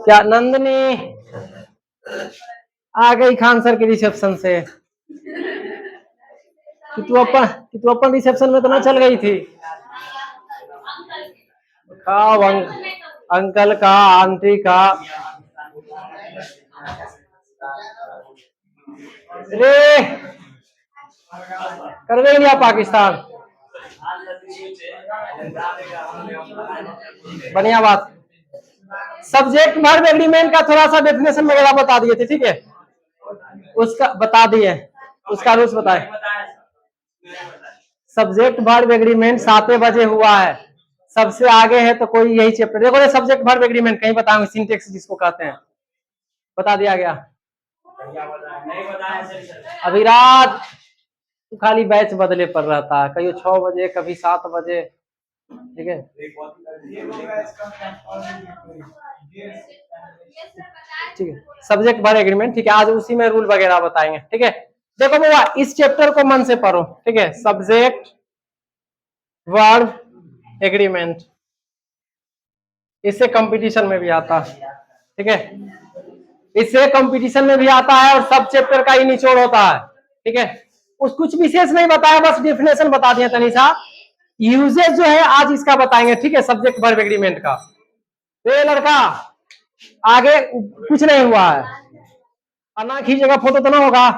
क्या नंदनी आ गई खान सर के रिसेप्शन से? कि तू अपन रिसेप्शन में तो ना चल गई थी? खाओ अंकल का, आंटी का। रे कर गई नहीं पाकिस्तान। बढ़िया बात। सब्जेक्ट वर्ब एग्रीमेंट का थोड़ा सा डेफिनेशन वगैरह बता दिए थे, ठीक है? उसका बता दिए, उसका रूल्स बताए। सब्जेक्ट वर्ब एग्रीमेंट 7 बजे हुआ है, सबसे आगे है तो कोई यही चैप्टर। देखो ये सब्जेक्ट वर्ब एग्रीमेंट कहीं बताऊंगे, सिंटेक्स जिसको कहते हैं, बता दिया गया। अभिराज तू खाली बैच बदले पर रहता है, कभी 6 बजे कभी 7 बजे, ठीक है? ठीक है, सब्जेक्ट वर्ब एग्रीमेंट, ठीक है? आज उसी में रूल वगैरह बताएंगे, ठीक है? देखो बाबा इस चैप्टर को मन से पढ़ो, ठीक है? सब्जेक्ट वर्ब एग्रीमेंट, इससे कंपटीशन में भी आता है, ठीक है? इससे कंपटीशन में भी आता है और सब चैप्टर का ही निचोड़ होता है, ठीक है? कुछ विशेष नहीं बताया, बस डेफिनेशन बता दिया तनिषा। यूजेज जो है आज इसका बताएंगे, ठीक है? सब्जेक्ट वर्ब एग्रीमेंट का। ये लड़का आगे कुछ नहीं हुआ है, अन्ना खींचेगा फोटो तो ना होगा।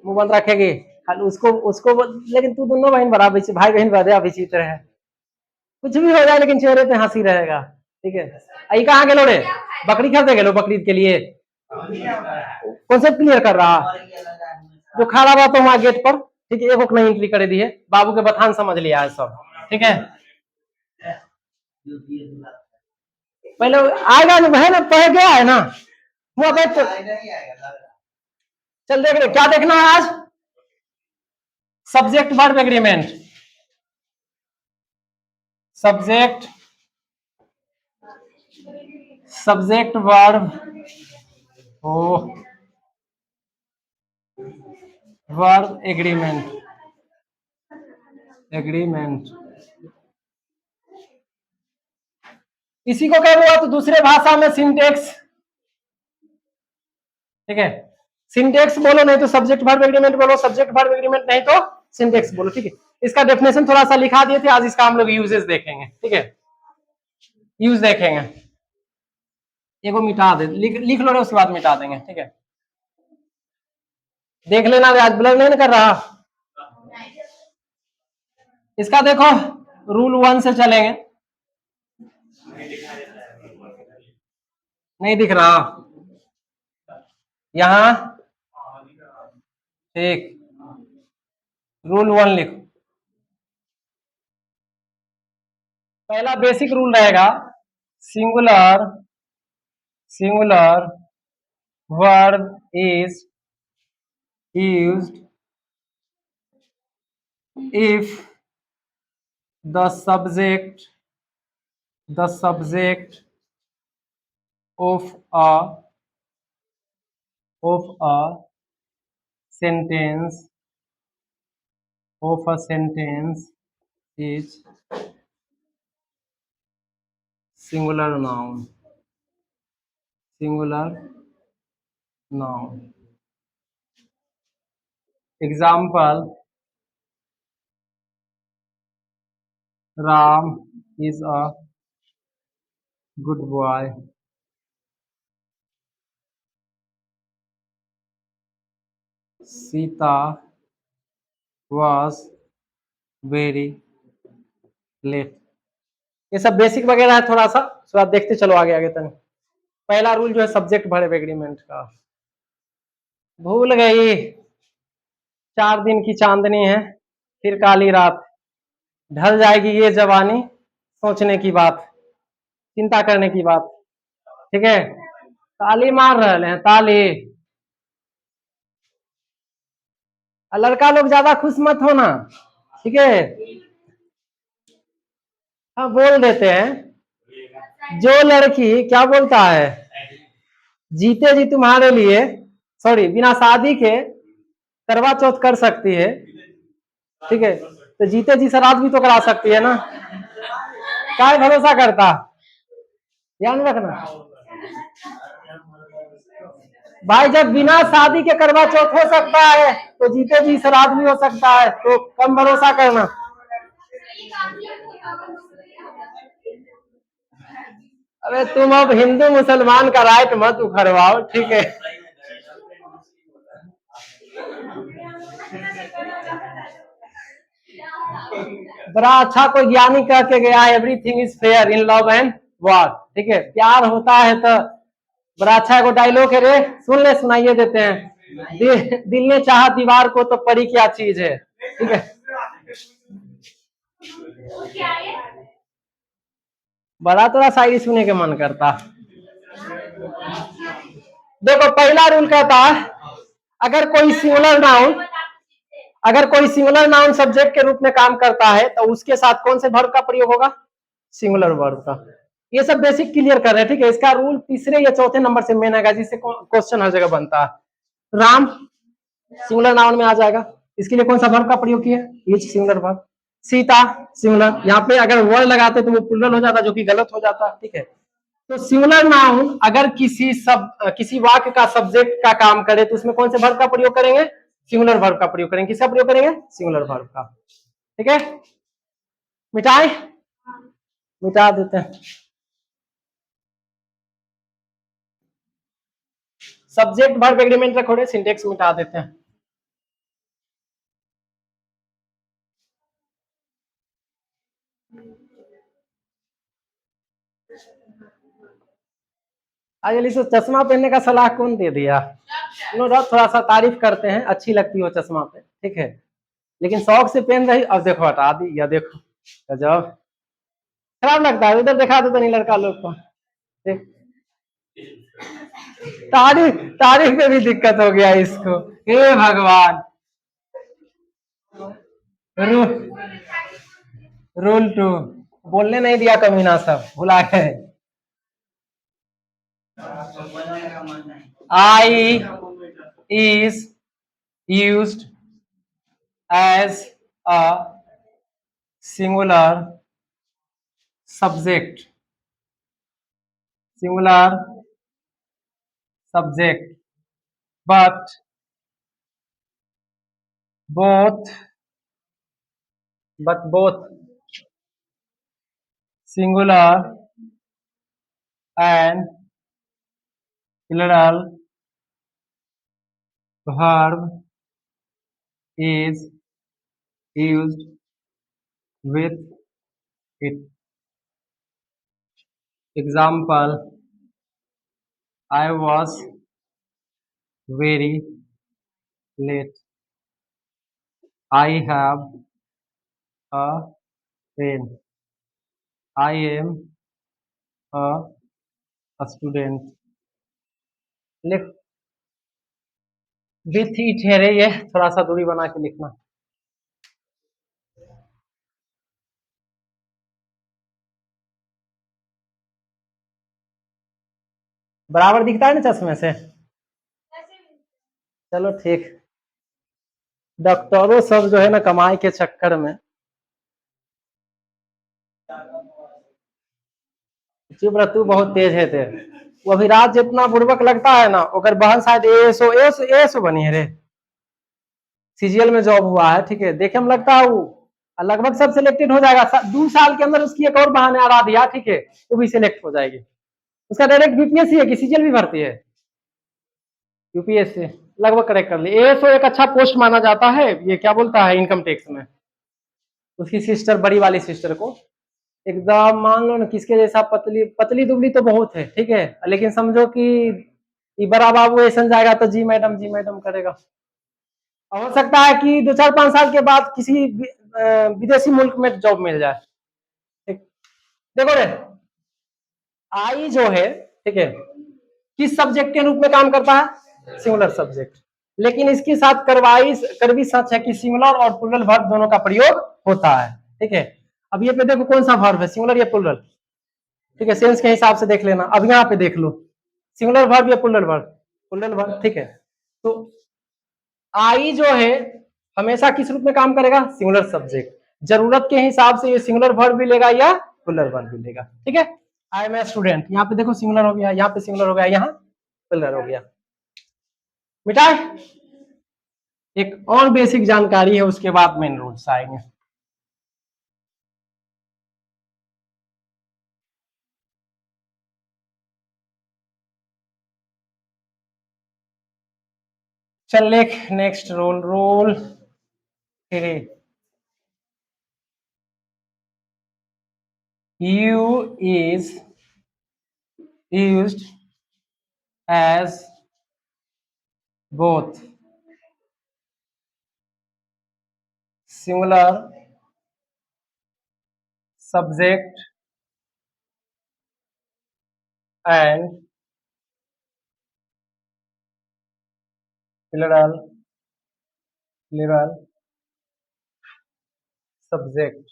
मुंह बंद रखेगी खाली उसको उसको लेकिन तू दोनों बहन बराबर, भाई बहन बराबर विचित्र है, कुछ भी हो जाए लेकिन चेहरे पे हंसी रहेगा, ठीक है? आई कहाँ गेलो रे? बकरी खरीदे गेलो बकरीद के लिए? कॉन्सेप्ट क्लियर कर रहा जो खड़ा हुआ तो वहां गेट पर, ठीक है? एक नहीं एंट्री करे दी है, बाबू के बथान समझ लिया है सब, ठीक है? पहले आएगा जो है ना, पढ़ गया है ना वो बैठ। चल देख रहे क्या देखना है आज? Subject verb agreement, subject verb verb agreement इसी को क्या बोला तो दूसरे भाषा में सिंटेक्स, ठीक है? सिंटेक्स बोलो नहीं तो सब्जेक्ट वर्ब एग्रीमेंट बोलो, सब्जेक्ट वर्ब एग्रीमेंट नहीं तो सिंटेक्स बोलो, ठीक है? इसका डेफिनेशन थोड़ा सा लिखा दिए थे, आज इसका हम लोग यूजेस देखेंगे, ठीक है? यूज देखेंगे, एगो मिटा दे, लिख लो, उसके बाद मिटा देंगे, ठीक है? देख लेना, आज ब्लर नहीं कर रहा। इसका देखो रूल 1 से चलेंगे, नहीं दिख रहा यहां, ठीक? रूल 1 लिखो। पहला बेसिक रूल रहेगा, singular verb is used if the subject of a sentence is singular noun. Example: Ram is a good boy. Sita was very late. ये सब बेसिक वगैरह है, थोड़ा सा तो आप देखते चलो आगे आगे तक। पहला रूल जो है सब्जेक्ट वर्ब एग्रीमेंट का, भूल गई 4 दिन की चांदनी है फिर काली रात, ढल जाएगी ये जवानी, सोचने की बात, चिंता करने की बात, ठीक है? ताली मार रहे हैं ताली। लड़का लोग ज्यादा खुश मत होना, ठीक है? हाँ बोल देते हैं, जो लड़की क्या बोलता है, जीते जी तुम्हारे लिए, सॉरी बिना शादी के करवा चौथ कर सकती है, ठीक है, तो जीते जी श्राद्ध भी तो करा सकती है ना। क्या भरोसा करता, ध्यान रखना भाई, जब बिना शादी के करवा चौथ हो सकता है तो जीते जी श्राद्ध भी हो सकता है, तो कम भरोसा करना। अबे तुम अब हिंदू मुसलमान का राइट मत उखड़वाओ, ठीक है। बड़ा अच्छा कोई ज्ञानी कह के गया, everything is fair in love and war, ठीक है, प्यार होता है तो बड़ा अच्छा एगो डायलॉग है रे, सुन ले, सुनाइए देते हैं। दिल ने चाहा दीवार को तो परी क्या चीज है, ठीक है। बड़ा थोड़ा शायरी सुनने के मन करता। देखो पहला रूल कहता है, अगर कोई सिंगुलर नाउन अगर कोई सिंगुलर नाउन सब्जेक्ट के रूप में काम करता है तो उसके साथ कौन से वर्ब का प्रयोग होगा, सिंगुलर वर्ब का। ये सब बेसिक क्लियर कर रहे हैं, ठीक है। इसका रूल तीसरे या चौथे नंबर से मेन आएगा, जिससे क्वेश्चन हर जगह बनता है। राम सिंगुलर नाउन में आ जाएगा, इसके लिए कौन सा वर्ब का प्रयोग किया, ये सिंगुलर वर्ब। सीता सिंगुलर, यहाँ पे अगर वर्ड लगाते तो वो प्लुरल हो जाता, जो कि गलत हो जाता, ठीक है। तो सिंगुलर नाउन अगर किसी वाक्य का सब्जेक्ट का काम करे तो उसमें कौन से वर्ब का प्रयोग करेंगे, सिंगुलर वर्ब का प्रयोग करेंगे। किसका प्रयोग करेंगे, सिंगुलर वर्ब का, ठीक है। मिटाए, मिटा देते हैं। सब्जेक्ट वर्ब एग्रीमेंट रखो रे, सिंटेक्स मिटा देते हैं। आजकल इसको चश्मा पहनने का सलाह कौन दे दिया, थोड़ा सा तारीफ करते हैं, अच्छी लगती हो चश्मा पे, ठीक है, लेकिन शौक से पहन रही, अब देखो हटा दी, या देखो गजब खराब लगता है। उधर दिखा दो तो नहीं लड़का लोग को, देख तारीफ तारीफ में भी दिक्कत हो गया इसको, हे भगवान। रू, रूल 2 बोलने नहीं दिया कमीना, सब भुला गए। I is used as a singular subject, but both singular and plural verb is used with it. Example, I was very late. I have a pen. I am a student. लिख with it है रे, ये थोड़ा सा दूरी बना के लिखना। बराबर दिखता है ना चश्मे से, चलो ठीक। डॉक्टरों सब जो है ना कमाई के चक्कर में, चुप रह, तू बहुत तेज है थे। वो अभिराज जितना बुर्बक लगता है ना, ओकर बहन शायद एएसओ बनी है रे, सीजीएल में जॉब हुआ है, ठीक है, देखे में लगता है वो लगभग सब सिलेक्टेड हो जाएगा। 2 साल के अंदर उसकी एक और बहन है आराध्या, ठीक है, वो भी सिलेक्ट हो जाएगी। उसका डायरेक्ट बीपीएससी है कि सीजीएल भी भरती है, यूपीएससी लगभग करेक्ट कर ली। एएसओ एक अच्छा पोस्ट माना जाता है, ये क्या बोलता है इनकम टैक्स में। उसकी सिस्टर, बड़ी वाली सिस्टर को एकदम मान लो ना किसके जैसा पतली पतली दुबली तो बहुत है, ठीक है, लेकिन समझो कि बड़ा बाबू ऐसा जाएगा तो जी मैडम करेगा। हो सकता है कि 2-4-5 साल के बाद किसी विदेशी मुल्क में जॉब मिल जाए, ठीक। देखो रे, आई जो है, ठीक है, किस सब्जेक्ट के रूप में काम करता है, सिंगुलर सब्जेक्ट, लेकिन इसके साथ करवी सच है कि सिंगुलर और प्लुरल वर्ब दोनों का प्रयोग होता है, ठीक है। अब ये पे देखो कौन सा वर्ब है, सिंगुलर या प्लुरल, ठीक है, सेंस के हिसाब से देख लेना। अब यहाँ पे देख लो सिंगुलर वर्ब या प्लुरल वर्ब, ठीक है। तो आई जो है हमेशा किस रूप में काम करेगा, सिंगुलर सब्जेक्ट। जरूरत के हिसाब से ये सिंगुलर वर्ब भी लेगा या प्लुरल वर्ब भी लेगा, ठीक है। आई एम ए स्टूडेंट, यहाँ पे देखो सिंगुलर हो गया, यहाँ पे सिंगुलर हो गया, यहाँ प्लुरल हो गया, मिटाए। एक और बेसिक जानकारी है, उसके बाद मेन रूल्स आएंगे। चल लिख next rule, rule 3, you is used as both singular subject and plural subject,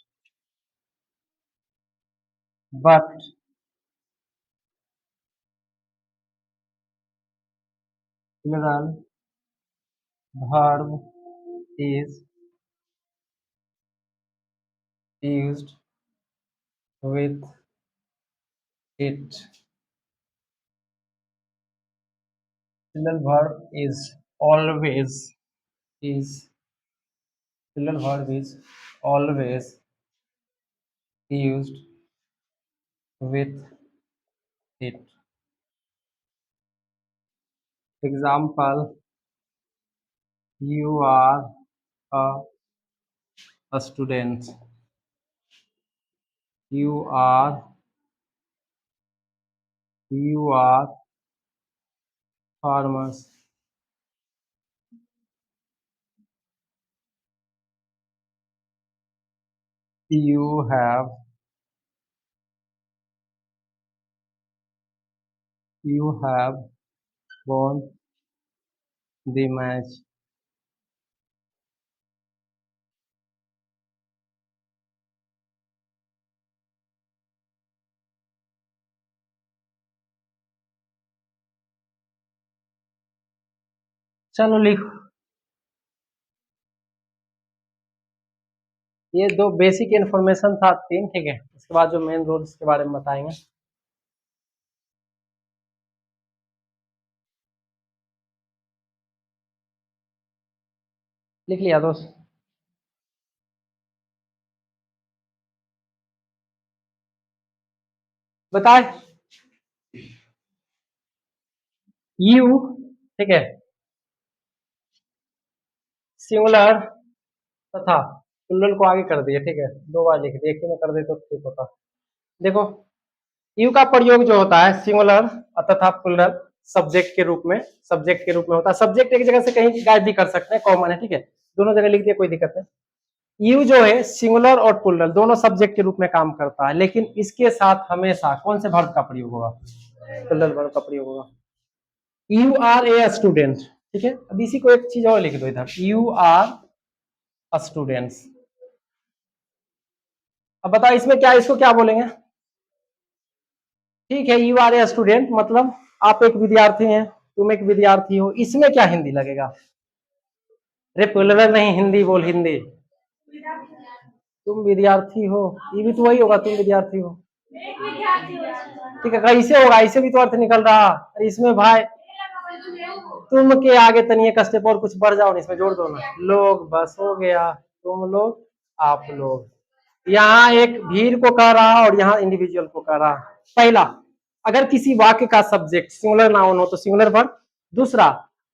but plural verb is used with it. Plural verb is always is plural verb is always used with it. Example: you are a student. You are farmers. You have won the match. चलो लिखो, ये दो basic information था, 3, ठीक है। इसके बाद जो मेन रूल्स के बारे में बताएंगे। लिख लिया दोस्त? बताए यू, ठीक है, सिंगुलर तथा प्लुरल को आगे कर दिए, ठीक है। 2 बार लिख दिए, एक ही में कर दे तो ठीक होता। देखो यू का प्रयोग जो होता है सिंगुलर तथा प्लुरल सब्जेक्ट के रूप में होता है। सब्जेक्ट एक जगह से कहीं गायब भी कर सकते हैं, कॉमन है, ठीक है। दोनों जगह लिख दिए, कोई दिक्कत नहीं। यू जो है सिंगुलर और प्लुरल दोनों सब्जेक्ट के रूप में काम करता है, लेकिन इसके साथ हमेशा कौन से वर्ब का प्रयोग होगा, प्लुरल वर्ब का प्रयोग होगा। यू आर ए स्टूडेंट, ठीक है। अब इसी को एक चीज और लिख दो इधर, यू आर स्टूडेंट्स। अब बताओ इसमें क्या, इसको क्या बोलेंगे? ठीक है, यू आर ए स्टूडेंट मतलब आप एक विद्यार्थी हैं, तुम एक विद्यार्थी हो। इसमें क्या हिंदी लगेगा? अरे प्लुरल नहीं, हिंदी बोल, हिंदी। तुम विद्यार्थी हो, ये भी तो वही होगा, तुम विद्यार्थी हो, ठीक है। कैसे होगा, ऐसे भी तो अर्थ निकल रहा। इसमें भाई तुम के आगे तनिए एक स्टेप और कुछ बढ़ जाओ, इसमें जोड़ दो ना, लोग, बस हो गया। तुम लोग, आप लोग। यहाँ एक भीड़ को कह रहा और यहाँ इंडिविजुअल को कह रहा। पहला, अगर किसी वाक्य का सब्जेक्ट सिंगुलर नाउन हो तो सिंगुलर वर्ब। दूसरा,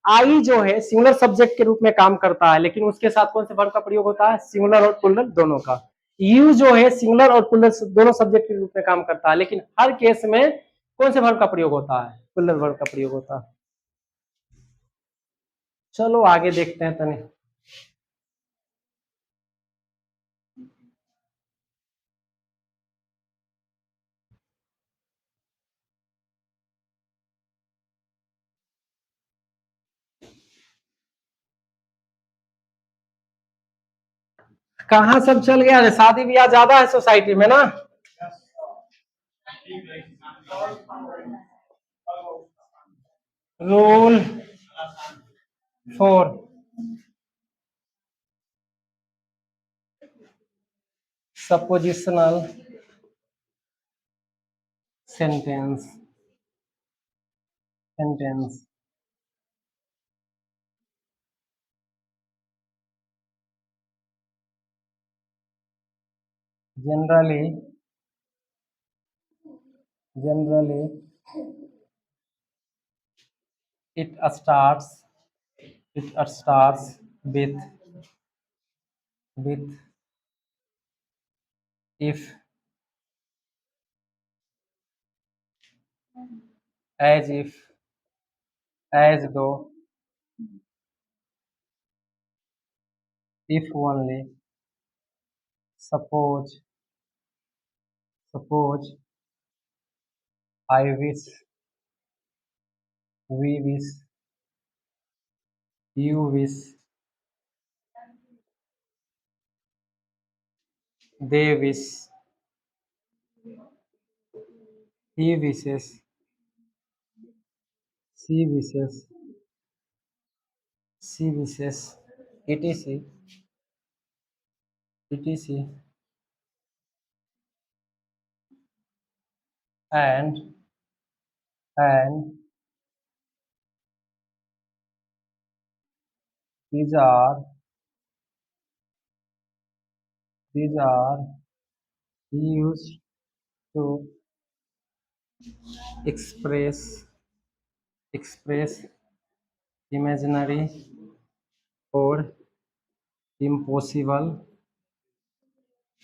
आई जो है सिंगुलर सब्जेक्ट के रूप में काम करता है, लेकिन उसके साथ कौन से वर्ब का प्रयोग होता है, सिंगुलर और प्लुरल दोनों का। यू जो है सिंगुलर और प्लुरल दोनों सब्जेक्ट के रूप में काम करता है, लेकिन हर केस में कौन से वर्ब का प्रयोग होता है, प्लुरल वर्ब का प्रयोग होता है। चलो आगे देखते हैं तने। कहाँ सब चल गया रे, शादी ब्याह ज्यादा है सोसाइटी में ना। Rule 4, suppositional sentence sentence generally generally it starts it starts with if, as if, as though, if only, suppose, I wish, we wish, you wish, they wish, he wishes, she wishes, etc, etc, and and these are used to express imaginary or impossible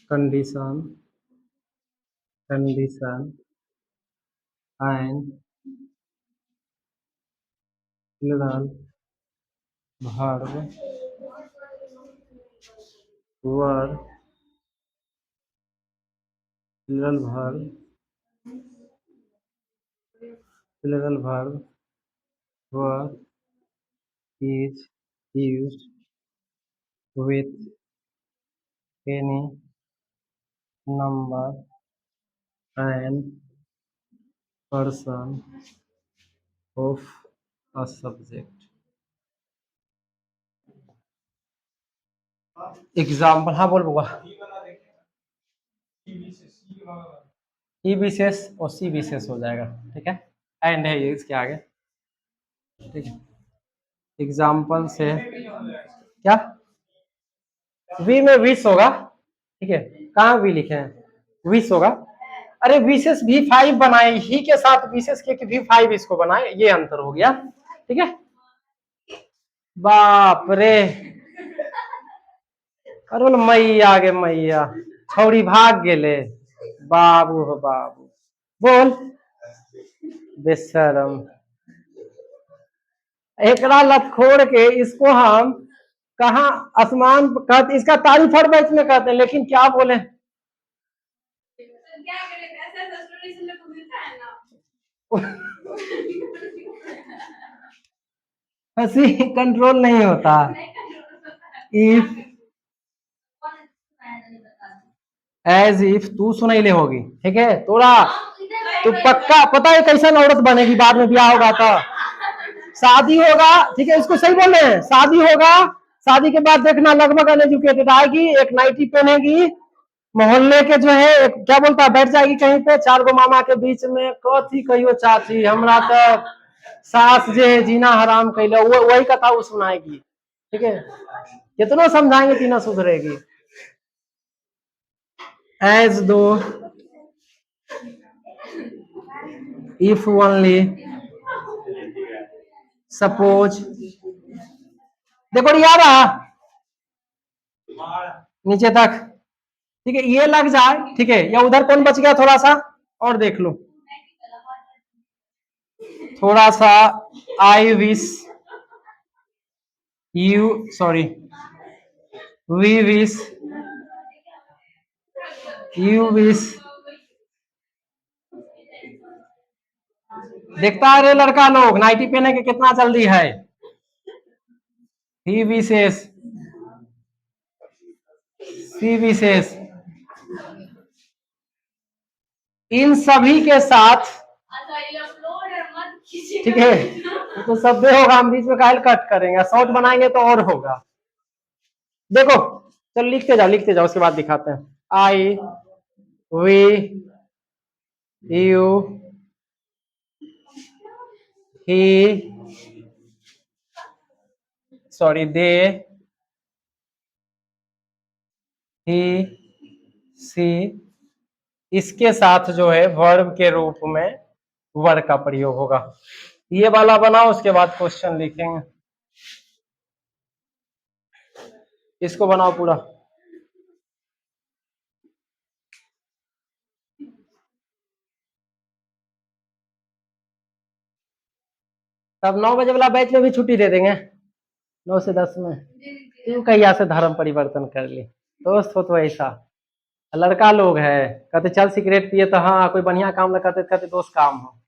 condition and plural verb were plural verb were is used with any number and person of a subject. Example, हाँ बोल बउआ। ई विशेष और सी विशेष हो जाएगा, ठीक है, and है ये इसके आगे, ठीक है। एग्जाम्पल से क्या वी में विश होगा, ठीक है, कहाँ वी लिखे हैं, विश होगा। अरे विशेष V5 बनाए, ही के साथ विशेष के कि V5 इसको बनाए, ये अंतर हो गया, ठीक है। बाप रे, अरुण मैया गे मैया, छौड़ी भाग गेले, बाबू हो बाबू, बोल बेशरम, एकरा लतखोर के इसको हम कहा आसमान कहते, इसका तारीफ हर बैच में कहते हैं, लेकिन क्या बोले, हंसी कंट्रोल नहीं होता। इफ एज इफ तू सुनैले होगी, ठीक है, तोरा तू पक्का पता है कैसन औरत बनेगी बाद में ब्याह होगा तो, शादी होगा, ठीक है, इसको सही बोल रहे हैं, शादी होगा, शादी के बाद देखना लगभग अनएजुकेटेड आएगी, एक नाइटी पहनेगी, मोहल्ले के जो है एक क्या बोलता है बैठ जाएगी कहीं पे, 4 गो मामा के बीच में, कथी कहियो चाची हमरा तो सास जे है जीना हराम कैले, वही कथा वो सुनाएगी, ठीक है, कितना समझाएंगे तीना सुधरेगी। एज दो, if only, suppose, देखो यार नीचे तक, ठीक है, ये लग जाए, ठीक है, या उधर कौन बच गया थोड़ा सा और देख लो, थोड़ा सा, I wish, you sorry, we wish, you wish, देखता है रे लड़का लोग नाइटी पहने के कितना जल्दी है, ही विशेष, सी विशेष, इन सभी के साथ, ठीक है, तो सभ्य होगा, हम बीच में काहे कट करेंगे, शॉर्ट बनाएंगे तो और होगा। देखो चलो लिखते जाओ उसके बाद दिखाते हैं। I we you he sorry they he she, इसके साथ जो है वर्ब के रूप में वर का प्रयोग होगा। ये वाला बनाओ, उसके बाद क्वेश्चन लिखेंगे। इसको बनाओ पूरा। तब 9 बजे वाला बैच में भी छुट्टी दे देंगे, 9 से 10 में। तू कहिया से धर्म परिवर्तन कर ली, दोस्त हो तो ऐसा। लड़का लोग है, कहते चल सिगरेट पिए, तो हाँ कोई बढ़िया काम लगा, कहते दोस्त काम हो।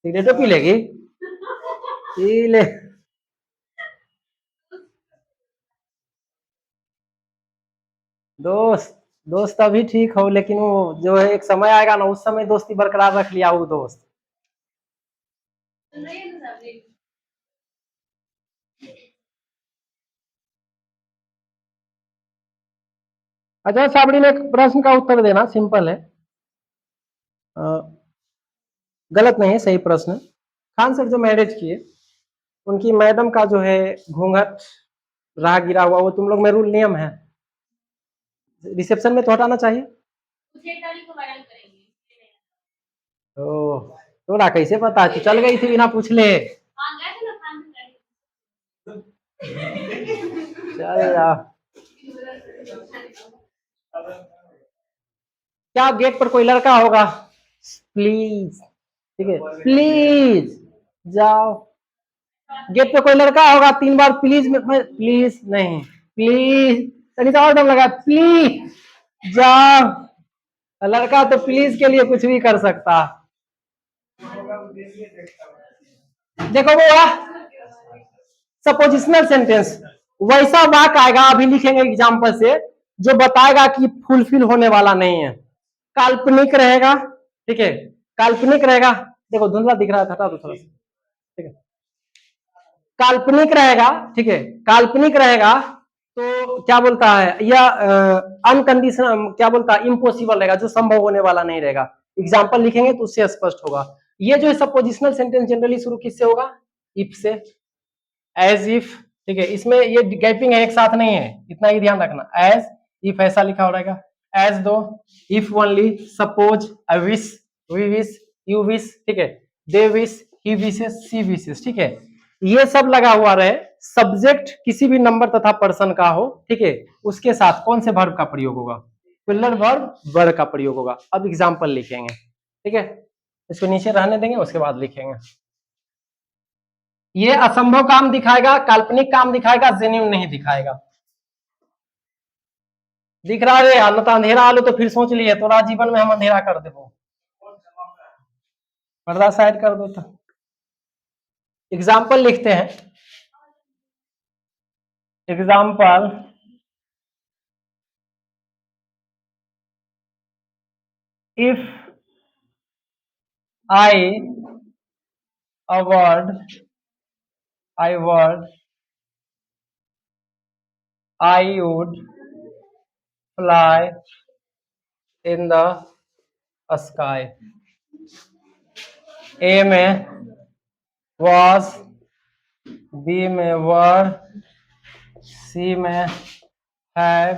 सिगरेटो पी लेगी, पी ले। दोस्त दोस्त अभी ठीक हो, लेकिन वो जो है एक समय आएगा ना, उस समय दोस्ती बरकरार रख लिया वो दोस्त। अच्छा साबड़ी ने एक प्रश्न का उत्तर देना, सिंपल है, गलत नहीं है, सही प्रश्न है। खान सर जो मैरिज किए, उनकी मैडम का जो है घूंघट रहा गिरा हुआ, वो तुम लोग में रूल नियम है, रिसेप्शन में तो हटाना चाहिए। ओ तोरा कैसे पता, तू चल गई थी बिना पूछ ले। चल यार, क्या गेट पर कोई लड़का होगा, प्लीज, ठीक है प्लीज जाओ। गेट पे कोई लड़का होगा, 3 बार प्लीज में, प्लीज नहीं, प्लीज तनी और दम लगा, प्लीज जाओ। लड़का तो प्लीज के लिए कुछ भी कर सकता। देखो वो सपोजिशनल सेंटेंस, वैसा वाक आएगा, अभी लिखेंगे एग्जाम्पल से, जो बताएगा कि फुलफिल होने वाला नहीं है, काल्पनिक रहेगा, ठीक है, काल्पनिक रहेगा। देखो धुंधला दिख रहा है, हटा दो थोड़ा सा, ठीक है, काल्पनिक रहेगा, ठीक है, काल्पनिक रहेगा तो क्या बोलता है, या अनकंडीशनल, क्या बोलता है, इम्पॉसिबल रहेगा, जो संभव होने वाला नहीं रहेगा। एग्जाम्पल लिखेंगे तो उससे स्पष्ट होगा। ये जो है सपोजिशनल सेंटेंस जनरली शुरू किससे होगा, इफ से, एज इफ, ठीक है, इसमें ये गैपिंग है, एक साथ नहीं है, इतना ही ध्यान रखना। एज इफ ऐसा लिखा हो रहेगा, एज दो, if only, suppose, I wish, we wish, you wish, ठीक है, they wish, he wishes, she wishes, ठीक है, ये सब लगा हुआ रहे, सब्जेक्ट किसी भी नंबर तथा पर्सन का हो, ठीक है, उसके साथ कौन से वर्ब का प्रयोग होगा, पिलर वर्ब वर्ब का प्रयोग होगा। अब एग्जाम्पल लिखेंगे, ठीक है, इसको नीचे रहने देंगे, उसके बाद लिखेंगे। ये असंभव काम दिखाएगा, काल्पनिक काम दिखाएगा, जेन्युइन नहीं दिखाएगा। दिख रहा है न तो अंधेरा आलू, तो फिर सोच लिए तोरा जीवन में हम अंधेरा कर देबो, पर्दा साइड कर दो। तो एग्जाम्पल लिखते हैं, example, if I award, I were, I would fly in the sky. A में वॉज, बी में वर, सी में have,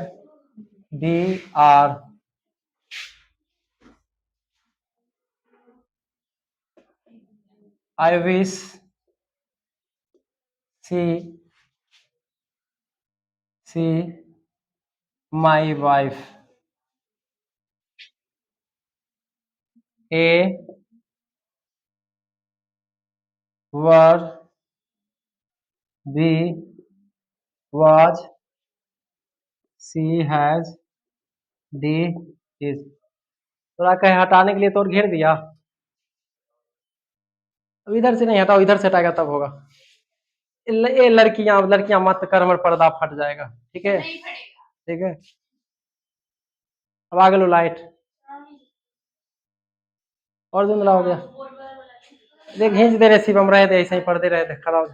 D are. I wish she my wife. A were, B was, C has, D is। थोड़ा कहीं हटाने के लिए तो और घेर दिया, अब इधर से नहीं हटाओ, इधर से हटाएगा तब होगा। ये लड़कियां लड़कियां मत कर, हमारा पर्दा फट जाएगा, ठीक है, ठीक है। अब आ गलो लाइट, और धुंधला हो गया। देख खींच दे रहे शिवम, रहे थे ऐसे ही पढ़ते रहे थे खराब।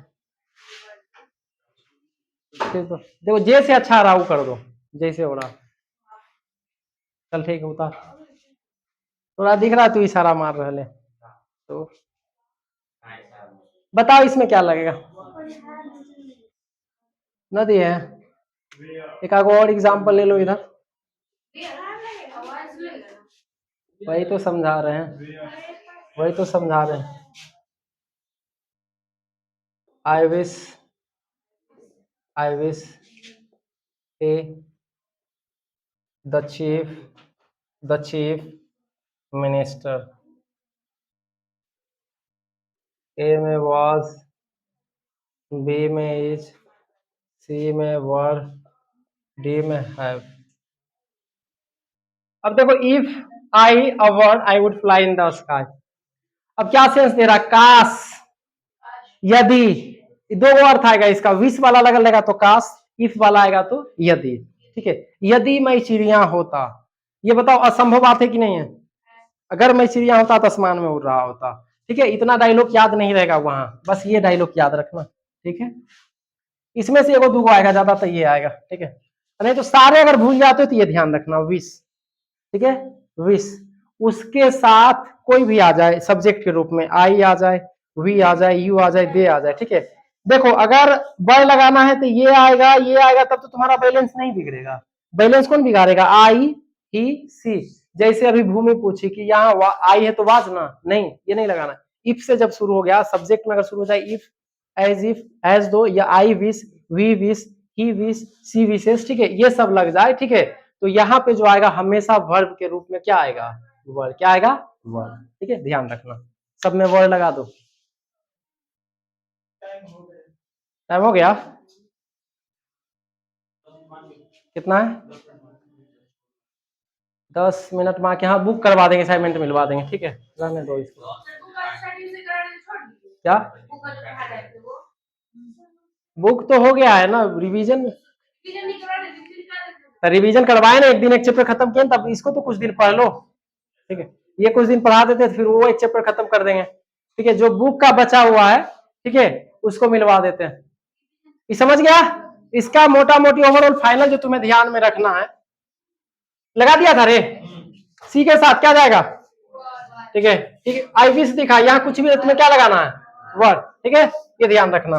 तो देखो जे से अच्छा रहा वो कर दो, जैसे हो रहा। चल ठीक है उतार, थोड़ा दिख रहा तू इशारा मार रहे तो बताओ इसमें क्या लगेगा। नदी है, एक आगो और एग्जाम्पल ले लो इधर। वही तो समझा रहे हैं, वही तो समझा रहे हैं। I wish a the chief minister, A में वॉज, बी में इज, सी में वर, डी में हैव। अब देखो if I award I would fly in the sky. अब क्या सेंस दे रहा, काश, यदि, दो अर्थ आएगा इसका, विश वाला लगा लेगा तो काश, इफ वाला आएगा तो यदि। ठीक है, यदि मैं चिड़िया होता, ये बताओ असंभव बात है कि नहीं है। अगर मैं चिड़िया होता तो आसमान में उड़ रहा होता। ठीक है, इतना डायलॉग याद नहीं रहेगा वहां, बस ये डायलॉग याद रखना। ठीक है, इसमें से एगो दूगो आएगा, ज्यादा तो ये आएगा। ठीक है, नहीं तो सारे अगर भूल जाते हो तो ये ध्यान रखना, विश। ठीक है, विश, उसके साथ कोई भी आ जाए सब्जेक्ट के रूप में, आई आ जाए, वी आ जाए, यू आ जाए, दे आ जाए। ठीक है, देखो अगर वर लगाना है तो ये आएगा, ये आएगा, तब तो तुम्हारा बैलेंस नहीं बिगड़ेगा। बैलेंस कौन बिगाड़ेगा, आई, ही, सी। जैसे अभी भूमि पूछी कि यहाँ आई है तो वाज ना, नहीं ये नहीं लगाना। इफ से जब शुरू हो गया सब्जेक्ट में, अगर शुरू हो जाए इफ, एज दो, या I wish, we wish, he wish, she wishes, ठीक है, ये सब लग जाए। ठीक है, तो यहाँ पे जो आएगा हमेशा वर्ब के रूप में क्या आएगा, वर्ड। क्या आएगा, वर्ड। ठीक है, ध्यान रखना, सब में वर्ड लगा दो। टाइम हो गया, कितना है, 10 मिनट में आके यहाँ बुक करवा देंगे, असाइनमेंट मिलवा देंगे। ठीक है, रहने दो इसको। क्या बुक तो हो गया है ना, रिवीजन, रिवीजन करवाए ना, एक दिन एक चैप्टर खत्म किए, तब इसको तो कुछ दिन पढ़ लो। ठीक है, ये कुछ दिन पढ़ा देते फिर वो एक चैप्टर खत्म कर देंगे। ठीक है, जो बुक का बचा हुआ है, ठीक है, उसको मिलवा देते हैं। ये समझ गया, इसका मोटा मोटी ओवरऑल फाइनल जो तुम्हें ध्यान में रखना है, लगा दिया था रे, सी के साथ क्या जाएगा। ठीक है, ठीक है, आई विश दिखा, यहाँ कुछ भी तुम्हें क्या लगाना है, वर्ड। ठीक है, ये ध्यान रखना।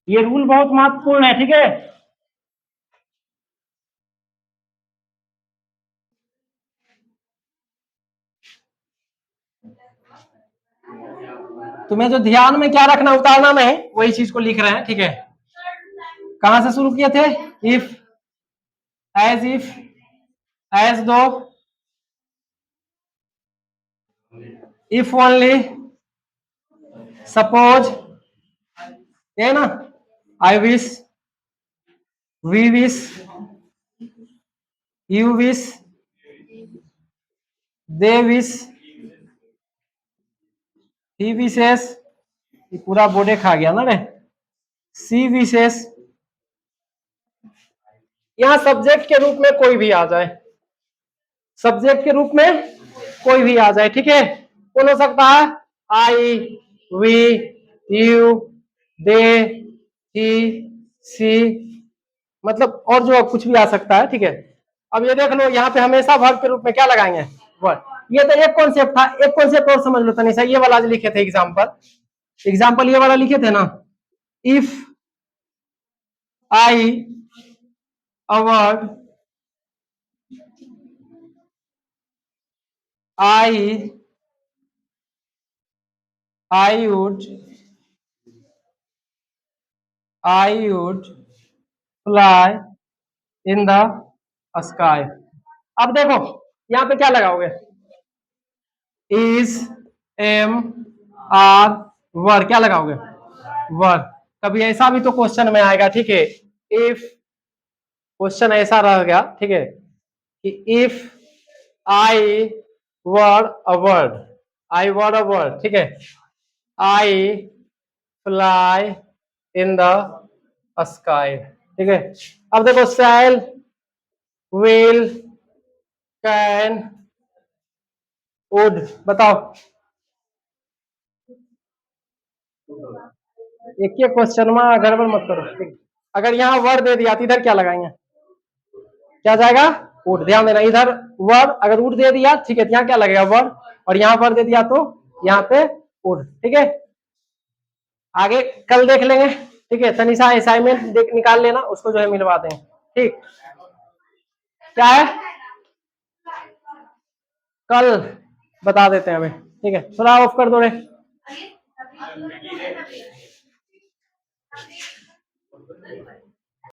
ये रूल बहुत महत्वपूर्ण है। ठीक है, तुम्हें जो ध्यान में क्या रखना, उतारना नहीं, वही चीज को लिख रहे हैं। ठीक है, कहां से शुरू किए थे, इफ, इफ, एज दो, इफ ओनली, सपोज, ये ना, I wish, we wish, you wish, they wish, he wishes, ये पूरा बोर्डे खा गया ना रे, सी विशेष, यहाँ सब्जेक्ट के रूप में कोई भी आ जाए, सब्जेक्ट के रूप में कोई भी आ जाए। ठीक है, कौन हो सकता है, आई, वी, यू, दे, ही, सी, मतलब और जो कुछ भी आ सकता है। ठीक है, अब ये देख लो, यहाँ पे हमेशा वर्ब के रूप में क्या लगाएंगे, वर्ड। ये तो एक कॉन्सेप्ट था, एक कॉन्सेप्ट और समझ लो तनिषा, ये वाला जो लिखे थे एग्जाम्पल ये वाला लिखे थे ना, if I award I would fly in the sky। अब देखो यहाँ पे क्या लगाओगे, इज, एम, आर, वर, क्या लगाओगे, वर। कभी ऐसा भी तो क्वेश्चन में आएगा। ठीक है, इफ, क्वेश्चन ऐसा रह गया, ठीक है, कि if I were a word, I were a word, ठीक है, आई फ्लाई इन द स्काई। ठीक है। अब देखो शैल, विल, कैन, वुड, बताओ। एक एक क्वेश्चन में गड़बड़ मत करो, ठीक। अगर यहाँ वर्ड दे दिया तो इधर क्या लगाएंगे, क्या जाएगा, वुड। ध्यान देना, इधर वर्ड अगर वुड दे दिया, ठीक है, तो यहाँ क्या लगेगा, वर्ड, और यहाँ वर्ड दे दिया तो यहाँ पे वुड, ठीक है। आगे कल देख लेंगे, ठीक है। तनिषा असाइनमेंट देख निकाल लेना, उसको जो है मिलवा दें, ठीक। क्या है, कल बता देते हैं हमें, ठीक है। थोड़ा ऑफ कर दो रे।